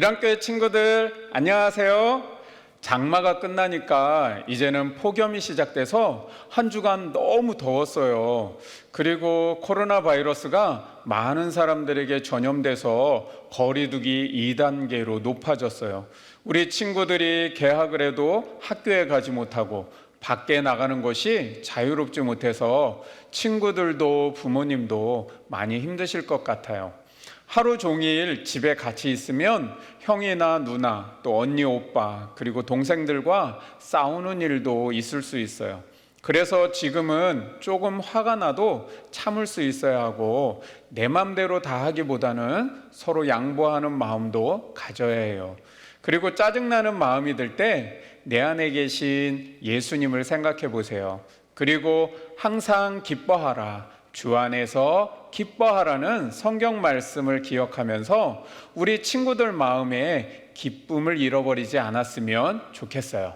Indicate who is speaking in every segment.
Speaker 1: 이랑교회 친구들 안녕하세요. 장마가 끝나니까 이제는 폭염이 시작돼서 한 주간 너무 더웠어요. 그리고 코로나 바이러스가 많은 사람들에게 전염돼서 거리두기 2단계로 높아졌어요. 우리 친구들이 개학을 해도 학교에 가지 못하고 밖에 나가는 것이 자유롭지 못해서 친구들도 부모님도 많이 힘드실 것 같아요. 하루 종일 집에 같이 있으면 형이나 누나, 또 언니, 오빠, 그리고 동생들과 싸우는 일도 있을 수 있어요. 그래서 지금은 조금 화가 나도 참을 수 있어야 하고 내 맘대로 다 하기보다는 서로 양보하는 마음도 가져야 해요. 그리고 짜증나는 마음이 들 때 내 안에 계신 예수님을 생각해 보세요. 그리고 항상 기뻐하라. 주 안에서 기뻐하라는 성경 말씀을 기억하면서 우리 친구들 마음에 기쁨을 잃어버리지 않았으면 좋겠어요.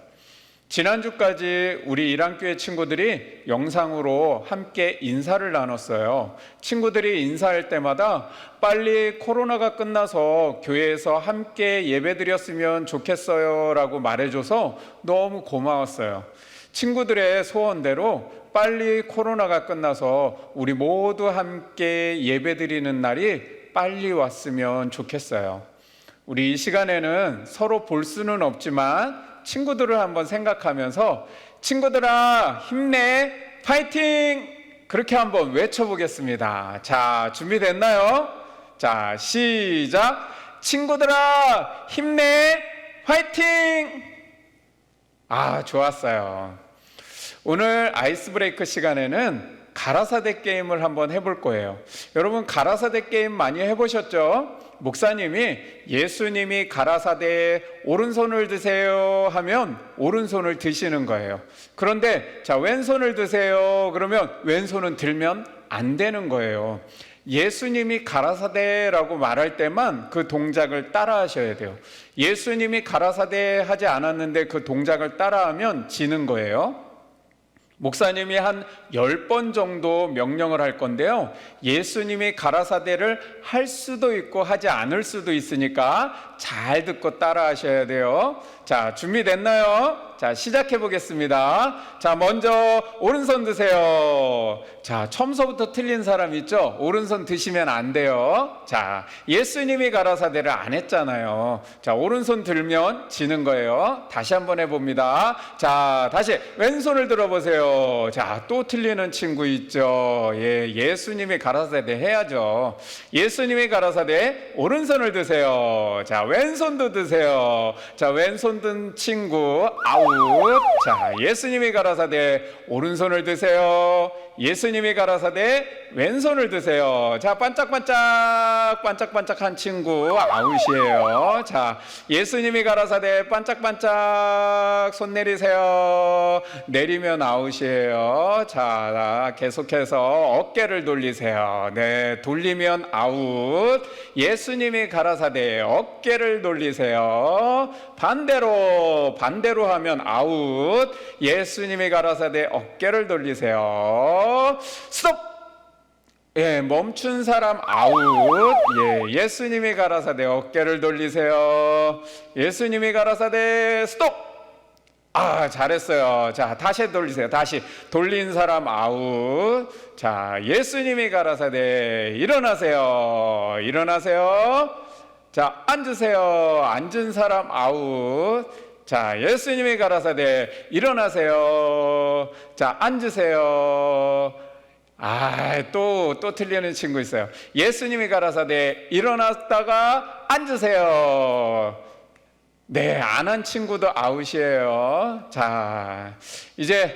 Speaker 1: 지난주까지 우리 이랑교회 친구들이 영상으로 함께 인사를 나눴어요. 친구들이 인사할 때마다 빨리 코로나가 끝나서 교회에서 함께 예배드렸으면 좋겠어요 라고 말해줘서 너무 고마웠어요. 친구들의 소원대로 빨리 코로나가 끝나서 우리 모두 함께 예배드리는 날이 빨리 왔으면 좋겠어요. 우리 이 시간에는 서로 볼 수는 없지만 친구들을 한번 생각하면서 친구들아 힘내 파이팅 그렇게 한번 외쳐보겠습니다. 자, 준비됐나요? 자, 시작. 친구들아 힘내 파이팅. 좋았어요. 오늘 아이스 브레이크 시간에는 가라사대 게임을 한번 해볼 거예요. 여러분 가라사대 게임 많이 해보셨죠? 목사님이 예수님이 가라사대에 오른손을 드세요 하면 오른손을 드시는 거예요. 그런데 자 왼손을 드세요 그러면 왼손은 들면 안 되는 거예요. 예수님이 가라사대라고 말할 때만 그 동작을 따라 하셔야 돼요. 예수님이 가라사대 하지 않았는데 그 동작을 따라하면 지는 거예요. 목사님이 한 10번 정도 명령을 할 건데요. 예수님이 가라사대를 할 수도 있고 하지 않을 수도 있으니까 잘 듣고 따라 하셔야 돼요. 자, 준비됐나요? 자, 시작해 보겠습니다. 자, 먼저 오른손 드세요. 자, 처음서부터 틀린 사람 있죠? 오른손 드시면 안 돼요. 자, 예수님이 가라사대를 안 했잖아요. 자, 오른손 들면 지는 거예요. 다시 한번 해봅니다. 자, 다시 왼손을 들어보세요. 자, 또 틀리는 친구 있죠? 예수님이 가라사대 해야죠. 예수님이 가라사대 오른손을 드세요. 자, 왼손도 드세요. 자, 왼손 든 친구 아웃. 자, 예수님이 가라사대 오른손을 드세요. 예수님이 가라사대 왼손을 드세요. 자, 반짝반짝한 친구 아웃이에요. 자, 예수님이 가라사대 반짝반짝 손 내리세요. 내리면 아웃이에요. 자, 계속해서 어깨를 돌리세요. 네, 돌리면 아웃. 예수님이 가라사대 어깨를 돌리세요. 반대로 하면 아웃. 예수님이 가라사대 어깨를 돌리세요. 스톱! 멈춘 사람 아웃. 예수님이 가라사대 어깨를 돌리세요. 예수님이 가라사대 스톱! 잘했어요. 자, 다시 돌리세요. 다시 돌린 사람 아웃. 자, 예수님이 가라사대 일어나세요. 일어나세요. 자, 앉으세요. 앉은 사람 아웃. 자, 예수님이 가라사대 일어나세요. 자, 앉으세요. 또 틀리는 친구 있어요. 예수님이 가라사대 일어났다가 앉으세요. 네, 안 한 친구도 아웃이에요. 자, 이제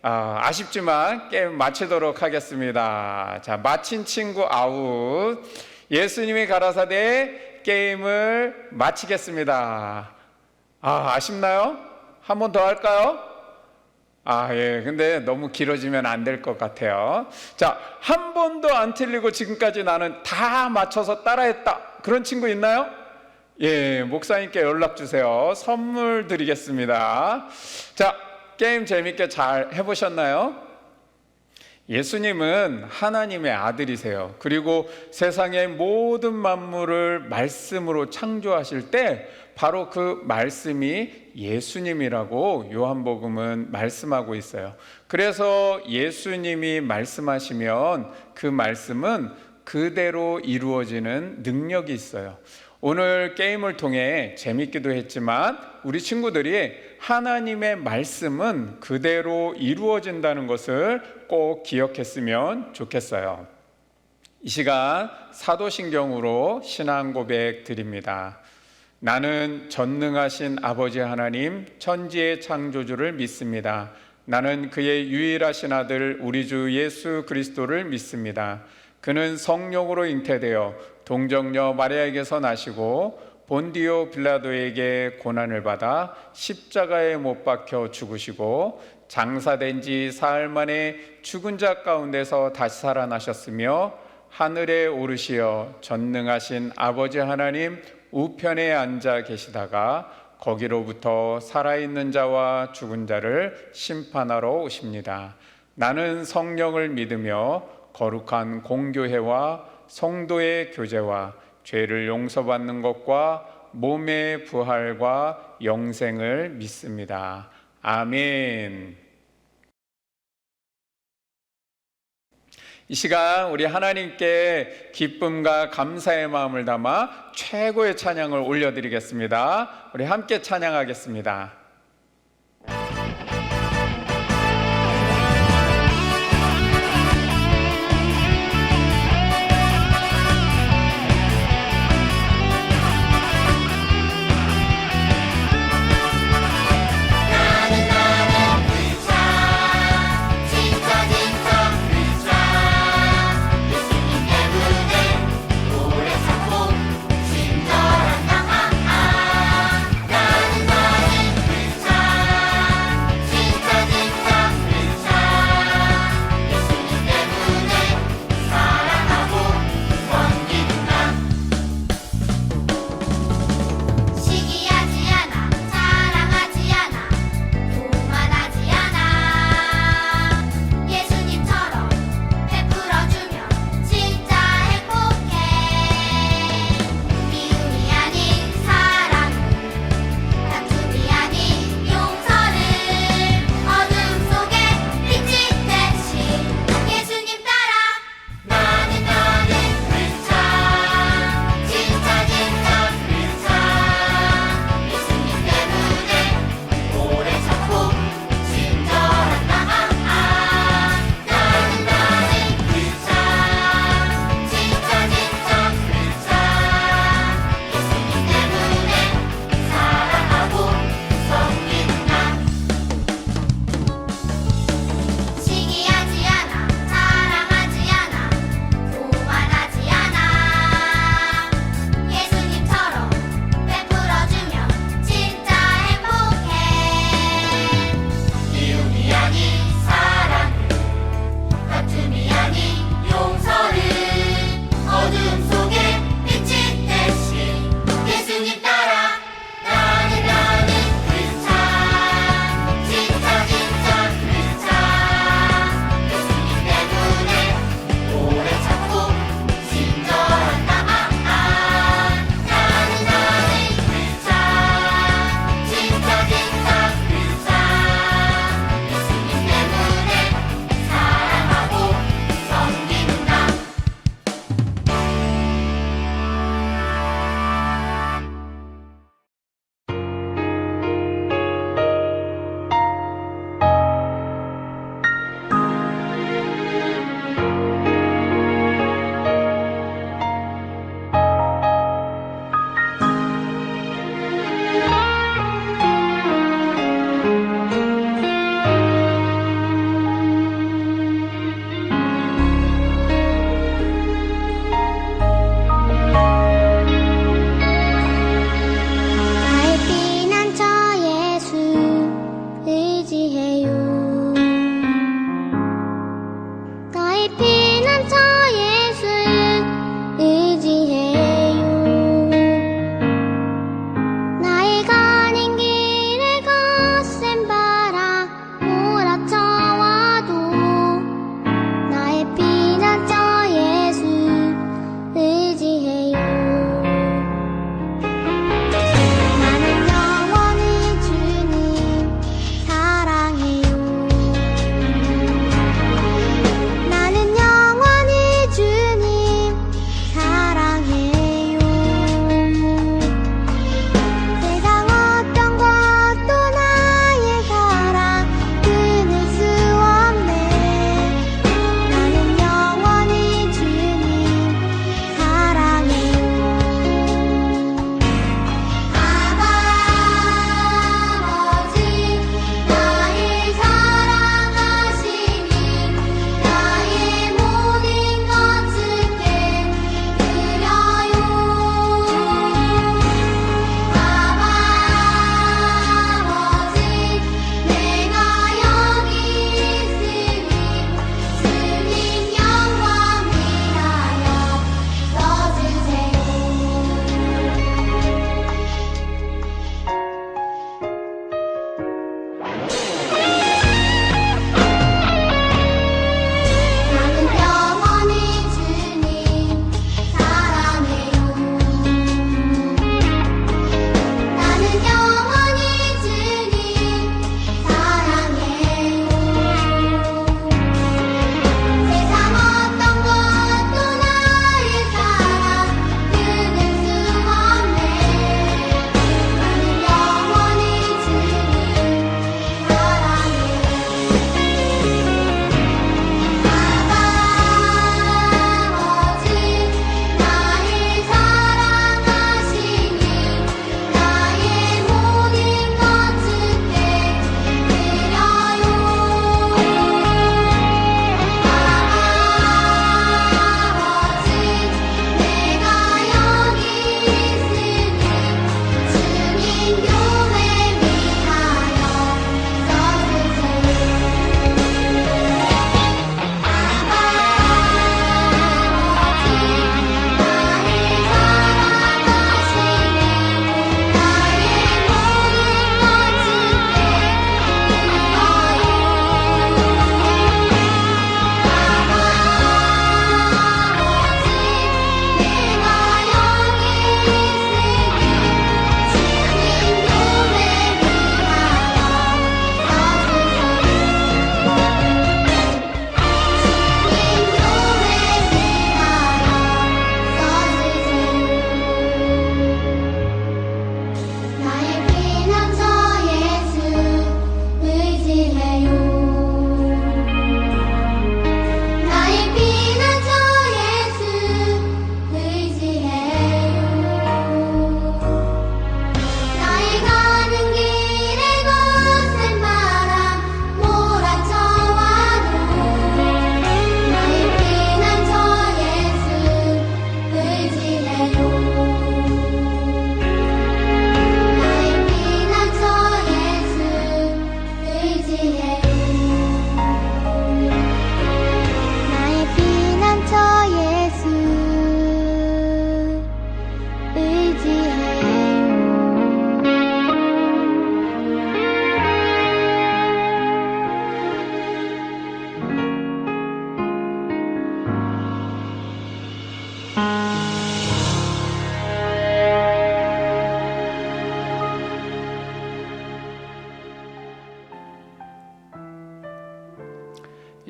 Speaker 1: 아쉽지만 게임 마치도록 하겠습니다. 자, 마친 친구 아웃. 예수님이 가라사대 게임을 마치겠습니다. 아쉽나요? 한 번 더 할까요? 근데 너무 길어지면 안 될 것 같아요. 자, 한 번도 안 틀리고 지금까지 나는 다 맞춰서 따라했다. 그런 친구 있나요? 목사님께 연락 주세요. 선물 드리겠습니다. 자, 게임 재밌게 잘 해보셨나요? 예수님은 하나님의 아들이세요. 그리고 세상의 모든 만물을 말씀으로 창조하실 때 바로 그 말씀이 예수님이라고 요한복음은 말씀하고 있어요. 그래서 예수님이 말씀하시면 그 말씀은 그대로 이루어지는 능력이 있어요. 오늘 게임을 통해 재밌기도 했지만 우리 친구들이 하나님의 말씀은 그대로 이루어진다는 것을 꼭 기억했으면 좋겠어요. 이 시간 사도신경으로 신앙 고백 드립니다. 나는 전능하신 아버지 하나님 천지의 창조주를 믿습니다. 나는 그의 유일하신 아들 우리 주 예수 그리스도를 믿습니다. 그는 성령으로 잉태되어 동정녀 마리아에게서 나시고 본디오 빌라도에게 고난을 받아 십자가에 못 박혀 죽으시고 장사된 지 사흘 만에 죽은 자 가운데서 다시 살아나셨으며 하늘에 오르시어 전능하신 아버지 하나님 우편에 앉아 계시다가 거기로부터 살아있는 자와 죽은 자를 심판하러 오십니다. 나는 성령을 믿으며 거룩한 공교회와 성도의 교제와 죄를 용서받는 것과 몸의 부활과 영생을 믿습니다. 아멘. 이 시간 우리 하나님께 기쁨과 감사의 마음을 담아 최고의 찬양을 올려드리겠습니다. 우리 함께 찬양하겠습니다.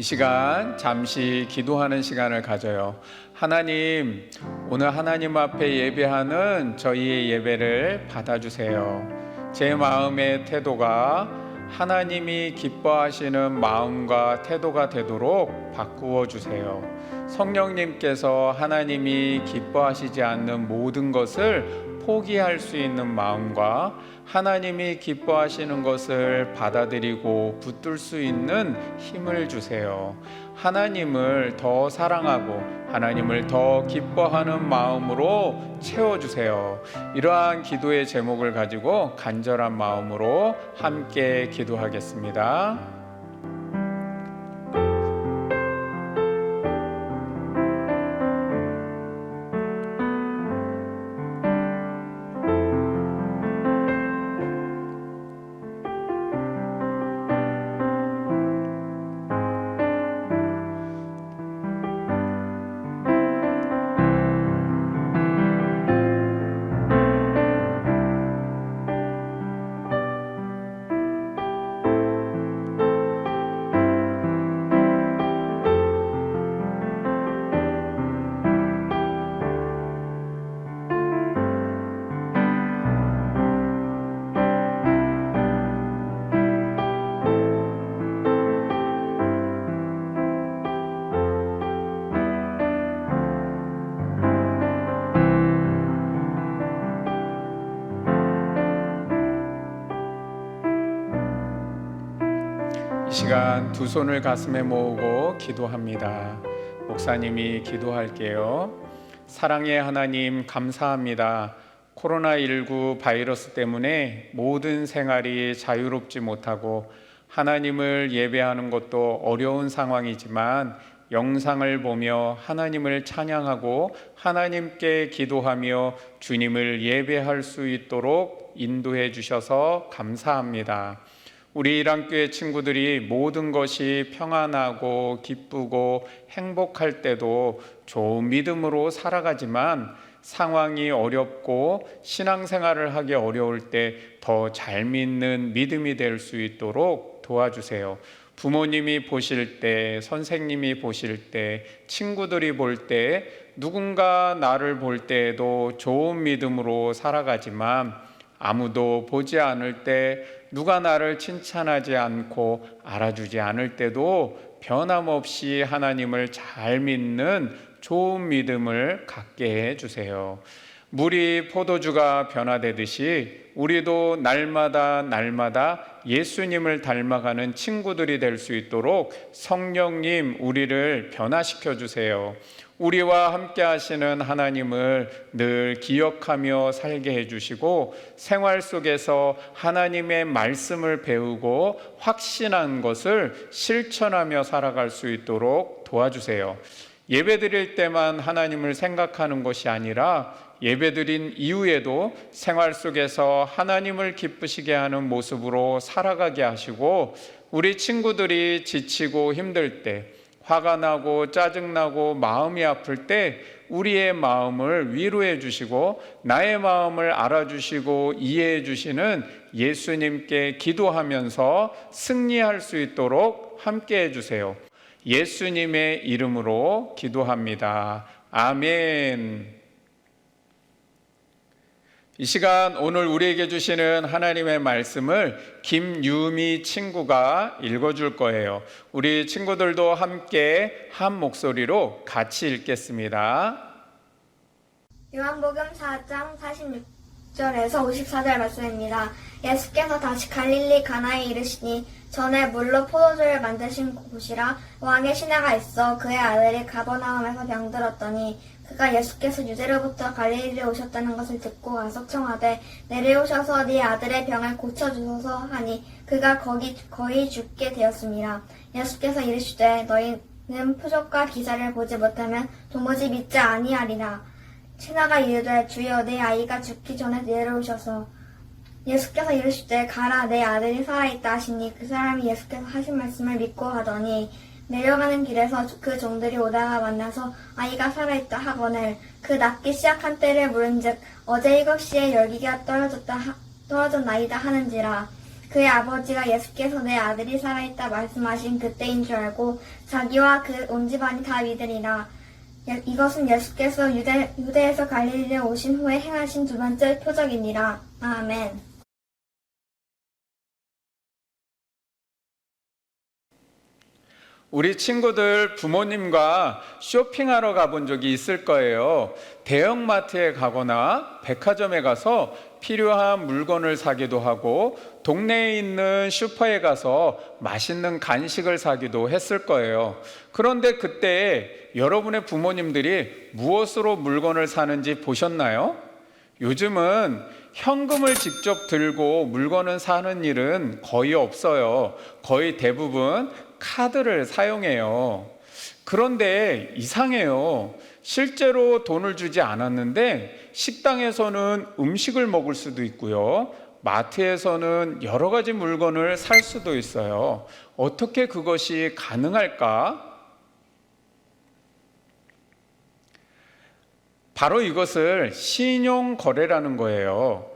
Speaker 1: 시간 잠시 기도하는 시간을 가져요. 하나님, 오늘 하나님 앞에 예배하는 저희의 예배를 받아주세요. 제 마음의 태도가 하나님이 기뻐하시는 마음과 태도가 되도록 바꾸어 주세요. 성령님께서 하나님이 기뻐하시지 않는 모든 것을 포기할 수 있는 마음과 하나님이 기뻐하시는 것을 받아들이고 붙들 수 있는 힘을 주세요. 하나님을 더 사랑하고 하나님을 더 기뻐하는 마음으로 채워주세요. 이러한 기도의 제목을 가지고 간절한 마음으로 함께 기도하겠습니다. 이 시간 두 손을 가슴에 모으고 기도합니다. 목사님이 기도할게요. 사랑의 하나님, 감사합니다. 코로나19 바이러스 때문에 모든 생활이 자유롭지 못하고 하나님을 예배하는 것도 어려운 상황이지만 영상을 보며 하나님을 찬양하고 하나님께 기도하며 주님을 예배할 수 있도록 인도해 주셔서 감사합니다. 우리 일안교회 친구들이 모든 것이 평안하고 기쁘고 행복할 때도 좋은 믿음으로 살아가지만 상황이 어렵고 신앙생활을 하기 어려울 때 더 잘 믿는 믿음이 될 수 있도록 도와주세요. 부모님이 보실 때, 선생님이 보실 때, 친구들이 볼 때, 누군가 나를 볼 때에도 좋은 믿음으로 살아가지만 아무도 보지 않을 때, 누가 나를 칭찬하지 않고 알아주지 않을 때도 변함없이 하나님을 잘 믿는 좋은 믿음을 갖게 해주세요. 물이 포도주가 변화되듯이 우리도 날마다 예수님을 닮아가는 친구들이 될 수 있도록 성령님 우리를 변화시켜 주세요. 우리와 함께 하시는 하나님을 늘 기억하며 살게 해주시고 생활 속에서 하나님의 말씀을 배우고 확신한 것을 실천하며 살아갈 수 있도록 도와주세요. 예배드릴 때만 하나님을 생각하는 것이 아니라 예배드린 이후에도 생활 속에서 하나님을 기쁘시게 하는 모습으로 살아가게 하시고 우리 친구들이 지치고 힘들 때 화가 나고 짜증나고 마음이 아플 때 우리의 마음을 위로해 주시고 나의 마음을 알아주시고 이해해 주시는 예수님께 기도하면서 승리할 수 있도록 함께 해주세요. 예수님의 이름으로 기도합니다. 아멘. 이 시간 오늘 우리에게 주시는 하나님의 말씀을 김유미 친구가 읽어줄 거예요. 우리 친구들도 함께 한 목소리로 같이 읽겠습니다.
Speaker 2: 요한복음 4장 46절에서 54절 말씀입니다. 예수께서 다시 갈릴리 가나에 이르시니 전에 물로 포도주를 만드신 곳이라 왕의 신하가 있어 그의 아들이 가버나움에서 병들었더니 그가 예수께서 유대로부터 갈릴리에 오셨다는 것을 듣고 와서 청하되 내려오셔서 네 아들의 병을 고쳐주소서 하니 그가 거의 죽게 되었습니다. 예수께서 이르시되 너희는 표적과 기사를 보지 못하면 도무지 믿지 아니하리라. 신하가 이르되 주여 내 아이가 죽기 전에 내려오셔서 예수께서 이르시되 가라 내 아들이 살아있다 하시니 그 사람이 예수께서 하신 말씀을 믿고 하더니 내려가는 길에서 그 종들이 오다가 만나서 아이가 살아있다 하거늘 그 낫기 시작한 때를 물은즉 어제 7시에 열기가 떨어졌나이다 하는지라. 그의 아버지가 예수께서 내 아들이 살아있다 말씀하신 그때인 줄 알고 자기와 그 온 집안이 다 믿으리라. 이것은 예수께서 유대에서 갈릴리에 오신 후에 행하신 두 번째 표적이니라. 아멘.
Speaker 1: 우리 친구들 부모님과 쇼핑하러 가본 적이 있을 거예요. 대형마트에 가거나 백화점에 가서 필요한 물건을 사기도 하고 동네에 있는 슈퍼에 가서 맛있는 간식을 사기도 했을 거예요. 그런데 그때 여러분의 부모님들이 무엇으로 물건을 사는지 보셨나요? 요즘은 현금을 직접 들고 물건을 사는 일은 거의 없어요. 거의 대부분 카드를 사용해요. 그런데 이상해요. 실제로 돈을 주지 않았는데 식당에서는 음식을 먹을 수도 있고요. 마트에서는 여러 가지 물건을 살 수도 있어요. 어떻게 그것이 가능할까? 바로 이것을 신용 거래라는 거예요.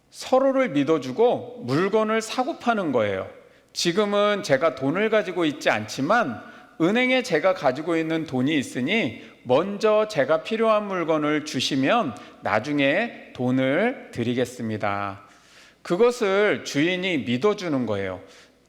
Speaker 1: 서로를 믿어주고 물건을 사고 파는 거예요. 지금은 제가 돈을 가지고 있지 않지만 은행에 제가 가지고 있는 돈이 있으니 먼저 제가 필요한 물건을 주시면 나중에 돈을 드리겠습니다. 그것을 주인이 믿어주는 거예요.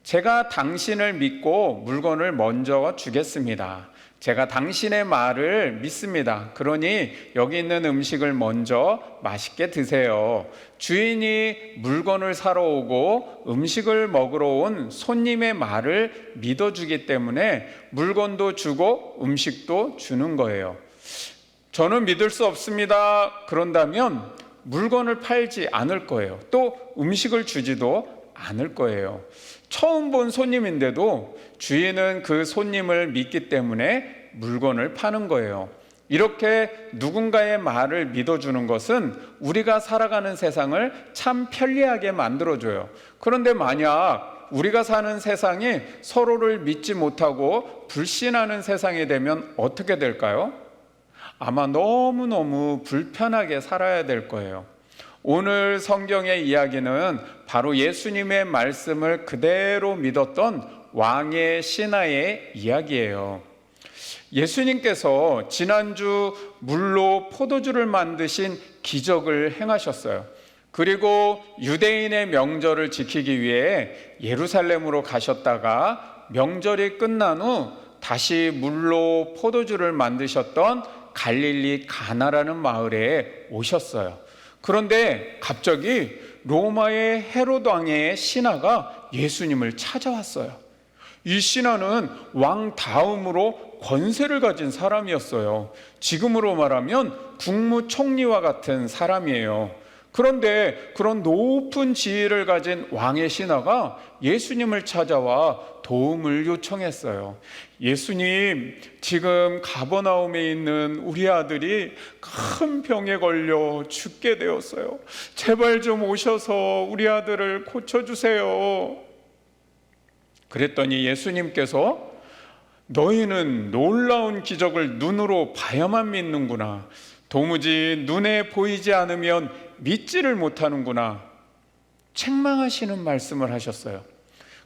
Speaker 1: 제가 당신을 믿고 물건을 먼저 주겠습니다. 제가 당신의 말을 믿습니다. 그러니 여기 있는 음식을 먼저 맛있게 드세요. 주인이 물건을 사러 오고 음식을 먹으러 온 손님의 말을 믿어주기 때문에 물건도 주고 음식도 주는 거예요. 저는 믿을 수 없습니다. 그런다면 물건을 팔지 않을 거예요. 또 음식을 주지도 않을 거예요. 처음 본 손님인데도 주인은 그 손님을 믿기 때문에 물건을 파는 거예요. 이렇게 누군가의 말을 믿어주는 것은 우리가 살아가는 세상을 참 편리하게 만들어줘요. 그런데 만약 우리가 사는 세상이 서로를 믿지 못하고 불신하는 세상이 되면 어떻게 될까요? 아마 너무너무 불편하게 살아야 될 거예요. 오늘 성경의 이야기는 바로 예수님의 말씀을 그대로 믿었던 왕의 신하의 이야기예요. 예수님께서 지난주 물로 포도주를 만드신 기적을 행하셨어요. 그리고 유대인의 명절을 지키기 위해 예루살렘으로 가셨다가 명절이 끝난 후 다시 물로 포도주를 만드셨던 갈릴리 가나라는 마을에 오셨어요. 그런데 갑자기 로마의 헤롯 왕의 신하가 예수님을 찾아왔어요. 이 신하는 왕 다음으로 권세를 가진 사람이었어요. 지금으로 말하면 국무총리와 같은 사람이에요. 그런데 그런 높은 지위를 가진 왕의 신하가 예수님을 찾아와 도움을 요청했어요. 예수님, 지금 가버나움에 있는 우리 아들이 큰 병에 걸려 죽게 되었어요. 제발 좀 오셔서 우리 아들을 고쳐주세요. 그랬더니 예수님께서 너희는 놀라운 기적을 눈으로 봐야만 믿는구나. 도무지 눈에 보이지 않으면 믿지를 못하는구나. 책망하시는 말씀을 하셨어요.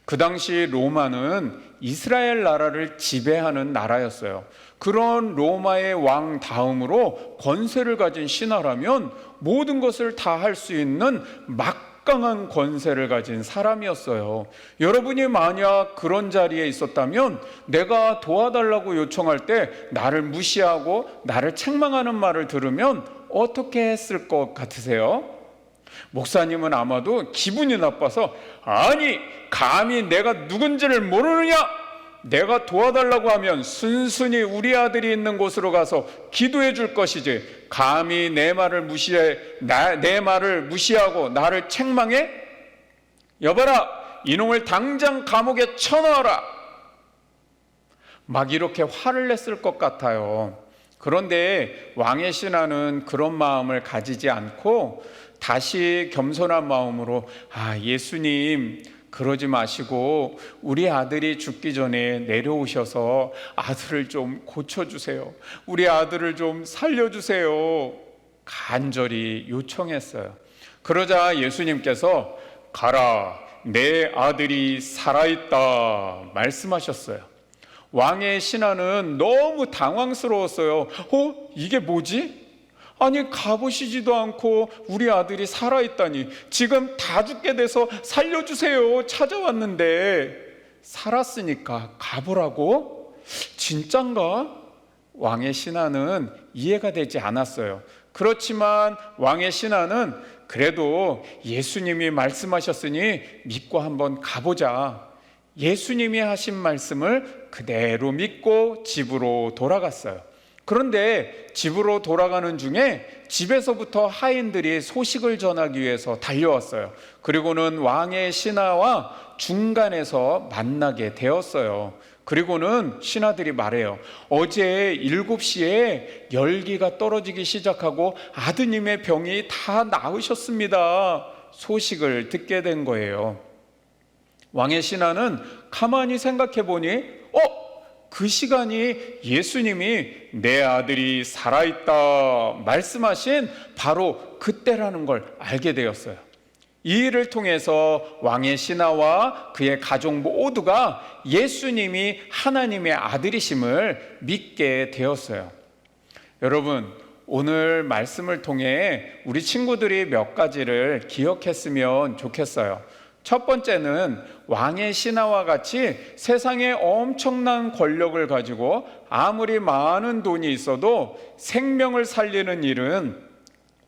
Speaker 1: 그 당시 로마는 이스라엘 나라를 지배하는 나라였어요. 그런 로마의 왕 다음으로 권세를 가진 신하라면 모든 것을 다 할 수 있는 막강한 권세를 가진 사람이었어요. 여러분이 만약 그런 자리에 있었다면 내가 도와달라고 요청할 때 나를 무시하고 나를 책망하는 말을 들으면 어떻게 했을 것 같으세요? 목사님은 아마도 기분이 나빠서 아니 감히 내가 누군지를 모르느냐? 내가 도와달라고 하면 순순히 우리 아들이 있는 곳으로 가서 기도해 줄 것이지 감히 내 말을 무시하고 나를 책망해? 여봐라, 이놈을 당장 감옥에 쳐넣어라. 막 이렇게 화를 냈을 것 같아요. 그런데 왕의 신하는 그런 마음을 가지지 않고 다시 겸손한 마음으로 예수님 그러지 마시고 우리 아들이 죽기 전에 내려오셔서 아들을 좀 고쳐주세요. 우리 아들을 좀 살려주세요. 간절히 요청했어요. 그러자 예수님께서 가라, 내 아들이 살아있다 말씀하셨어요. 왕의 신하는 너무 당황스러웠어요. 이게 뭐지? 아니, 가보시지도 않고 우리 아들이 살아있다니. 지금 다 죽게 돼서 살려주세요 찾아왔는데 살았으니까 가보라고? 진짠가? 왕의 신하는 이해가 되지 않았어요. 그렇지만 왕의 신하는 그래도 예수님이 말씀하셨으니 믿고 한번 가보자. 예수님이 하신 말씀을 그대로 믿고 집으로 돌아갔어요. 그런데 집으로 돌아가는 중에 집에서부터 하인들이 소식을 전하기 위해서 달려왔어요. 그리고는 왕의 신하와 중간에서 만나게 되었어요. 그리고는 신하들이 말해요. 어제 7시에 열기가 떨어지기 시작하고 아드님의 병이 다 나으셨습니다. 소식을 듣게 된 거예요. 왕의 신하는 가만히 생각해 보니 그 시간이 예수님이 내 아들이 살아있다 말씀하신 바로 그때라는 걸 알게 되었어요. 이 일을 통해서 왕의 신하와 그의 가족 모두가 예수님이 하나님의 아들이심을 믿게 되었어요. 여러분, 오늘 말씀을 통해 우리 친구들이 몇 가지를 기억했으면 좋겠어요. 첫 번째는 왕의 신하와 같이 세상에 엄청난 권력을 가지고 아무리 많은 돈이 있어도 생명을 살리는 일은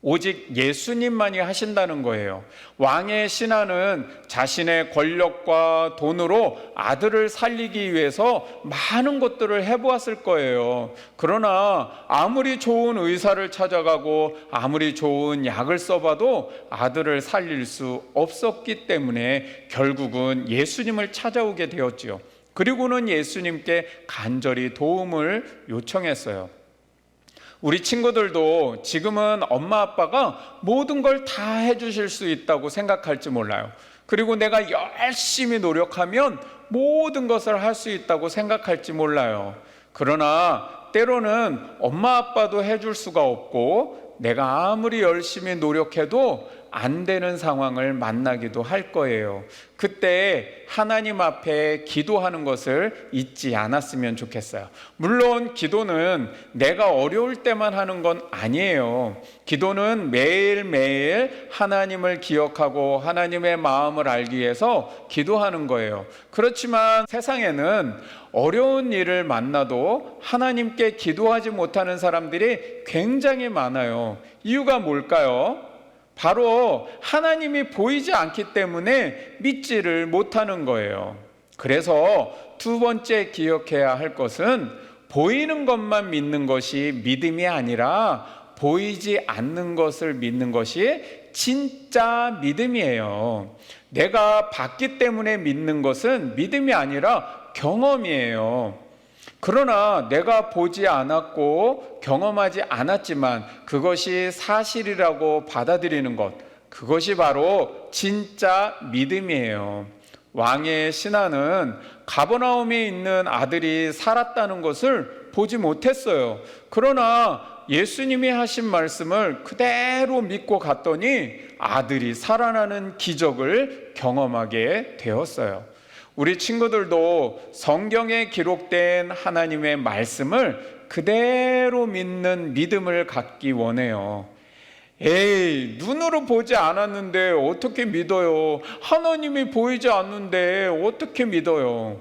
Speaker 1: 오직 예수님만이 하신다는 거예요. 왕의 신하는 자신의 권력과 돈으로 아들을 살리기 위해서 많은 것들을 해보았을 거예요. 그러나 아무리 좋은 의사를 찾아가고 아무리 좋은 약을 써봐도 아들을 살릴 수 없었기 때문에 결국은 예수님을 찾아오게 되었지요. 그리고는 예수님께 간절히 도움을 요청했어요. 우리 친구들도 지금은 엄마 아빠가 모든 걸 다 해주실 수 있다고 생각할지 몰라요. 그리고 내가 열심히 노력하면 모든 것을 할 수 있다고 생각할지 몰라요. 그러나 때로는 엄마 아빠도 해줄 수가 없고 내가 아무리 열심히 노력해도 안 되는 상황을 만나기도 할 거예요. 그때 하나님 앞에 기도하는 것을 잊지 않았으면 좋겠어요. 물론 기도는 내가 어려울 때만 하는 건 아니에요. 기도는 매일매일 하나님을 기억하고 하나님의 마음을 알기 위해서 기도하는 거예요. 그렇지만 세상에는 어려운 일을 만나도 하나님께 기도하지 못하는 사람들이 굉장히 많아요. 이유가 뭘까요? 바로 하나님이 보이지 않기 때문에 믿지를 못하는 거예요. 그래서 두 번째 기억해야 할 것은 보이는 것만 믿는 것이 믿음이 아니라 보이지 않는 것을 믿는 것이 진짜 믿음이에요. 내가 봤기 때문에 믿는 것은 믿음이 아니라 경험이에요. 그러나 내가 보지 않았고 경험하지 않았지만 그것이 사실이라고 받아들이는 것, 그것이 바로 진짜 믿음이에요. 왕의 신하는 가버나움에 있는 아들이 살았다는 것을 보지 못했어요. 그러나 예수님이 하신 말씀을 그대로 믿고 갔더니 아들이 살아나는 기적을 경험하게 되었어요. 우리 친구들도 성경에 기록된 하나님의 말씀을 그대로 믿는 믿음을 갖기 원해요. 에이, 눈으로 보지 않았는데 어떻게 믿어요? 하나님이 보이지 않는데 어떻게 믿어요?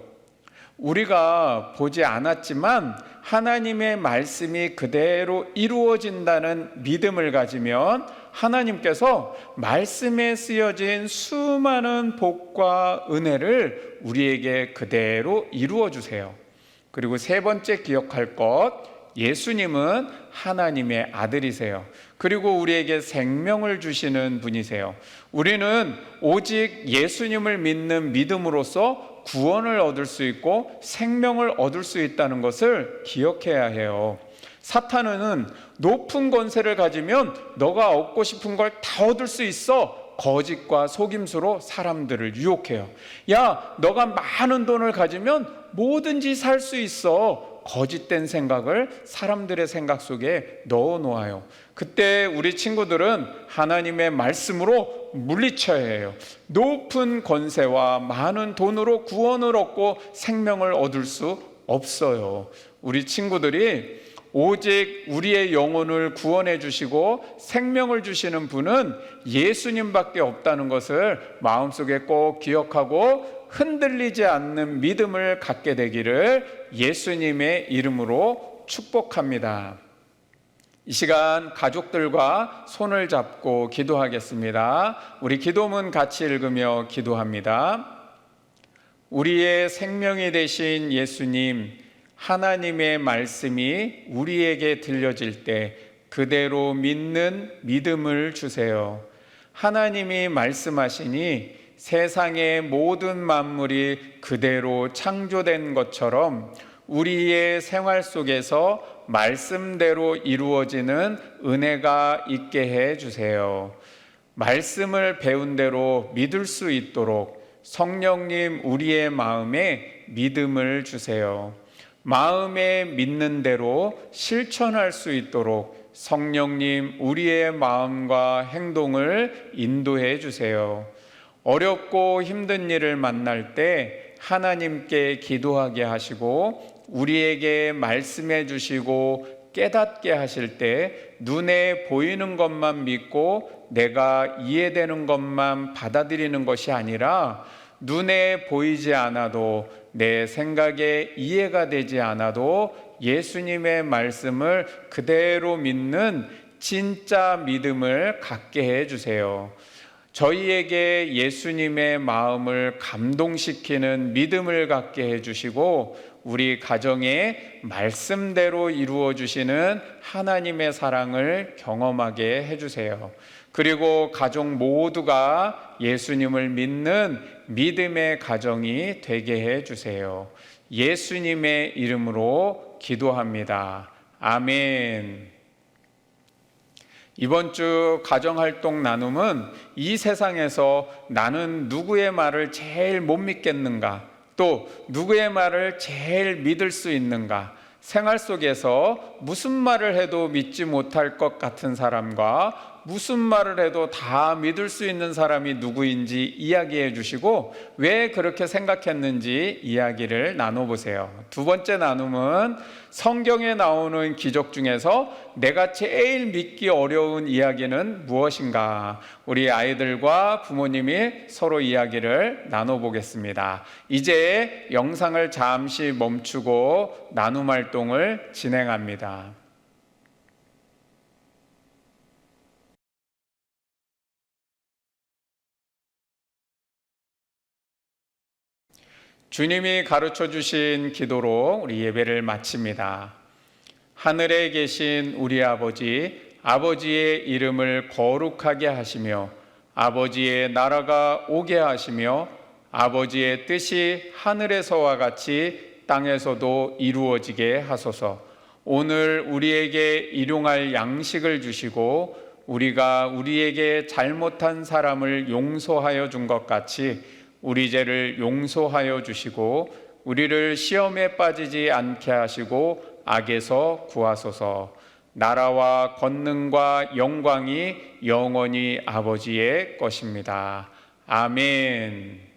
Speaker 1: 우리가 보지 않았지만 하나님의 말씀이 그대로 이루어진다는 믿음을 가지면 하나님께서 말씀에 쓰여진 수많은 복과 은혜를 우리에게 그대로 이루어 주세요. 그리고 세 번째 기억할 것, 예수님은 하나님의 아들이세요. 그리고 우리에게 생명을 주시는 분이세요. 우리는 오직 예수님을 믿는 믿음으로써 구원을 얻을 수 있고 생명을 얻을 수 있다는 것을 기억해야 해요. 사탄은 높은 권세를 가지면 너가 얻고 싶은 걸 다 얻을 수 있어. 거짓과 속임수로 사람들을 유혹해요. 야, 너가 많은 돈을 가지면 뭐든지 살 수 있어. 거짓된 생각을 사람들의 생각 속에 넣어 놓아요. 그때 우리 친구들은 하나님의 말씀으로 물리쳐야 해요. 높은 권세와 많은 돈으로 구원을 얻고 생명을 얻을 수 없어요. 우리 친구들이 오직 우리의 영혼을 구원해 주시고 생명을 주시는 분은 예수님밖에 없다는 것을 마음속에 꼭 기억하고 흔들리지 않는 믿음을 갖게 되기를 예수님의 이름으로 축복합니다. 이 시간 가족들과 손을 잡고 기도하겠습니다. 우리 기도문 같이 읽으며 기도합니다. 우리의 생명이 되신 예수님, 하나님의 말씀이 우리에게 들려질 때 그대로 믿는 믿음을 주세요. 하나님이 말씀하시니 세상의 모든 만물이 그대로 창조된 것처럼 우리의 생활 속에서 말씀대로 이루어지는 은혜가 있게 해 주세요. 말씀을 배운 대로 믿을 수 있도록 성령님 우리의 마음에 믿음을 주세요. 마음에 믿는 대로 실천할 수 있도록 성령님 우리의 마음과 행동을 인도해 주세요. 어렵고 힘든 일을 만날 때 하나님께 기도하게 하시고 우리에게 말씀해 주시고 깨닫게 하실 때 눈에 보이는 것만 믿고 내가 이해되는 것만 받아들이는 것이 아니라 눈에 보이지 않아도 내 생각에 이해가 되지 않아도 예수님의 말씀을 그대로 믿는 진짜 믿음을 갖게 해 주세요. 저희에게 예수님의 마음을 감동시키는 믿음을 갖게 해 주시고 우리 가정에 말씀대로 이루어 주시는 하나님의 사랑을 경험하게 해 주세요. 그리고 가족 모두가 예수님을 믿는 믿음의 가정이 되게 해 주세요. 예수님의 이름으로 기도합니다. 아멘. 이번 주 가정활동 나눔은 이 세상에서 나는 누구의 말을 제일 못 믿겠는가, 또 누구의 말을 제일 믿을 수 있는가, 생활 속에서 무슨 말을 해도 믿지 못할 것 같은 사람과 무슨 말을 해도 다 믿을 수 있는 사람이 누구인지 이야기해 주시고 왜 그렇게 생각했는지 이야기를 나눠보세요. 두 번째 나눔은 성경에 나오는 기적 중에서 내가 제일 믿기 어려운 이야기는 무엇인가? 우리 아이들과 부모님이 서로 이야기를 나눠보겠습니다. 이제 영상을 잠시 멈추고 나눔 활동을 진행합니다. 주님이 가르쳐 주신 기도로 우리 예배를 마칩니다. 하늘에 계신 우리 아버지, 아버지의 이름을 거룩하게 하시며 아버지의 나라가 오게 하시며 아버지의 뜻이 하늘에서와 같이 땅에서도 이루어지게 하소서. 오늘 우리에게 일용할 양식을 주시고 우리가 우리에게 잘못한 사람을 용서하여 준 것 같이 우리 죄를 용서하여 주시고 우리를 시험에 빠지지 않게 하시고 악에서 구하소서. 나라와 권능과 영광이 영원히 아버지의 것입니다. 아멘.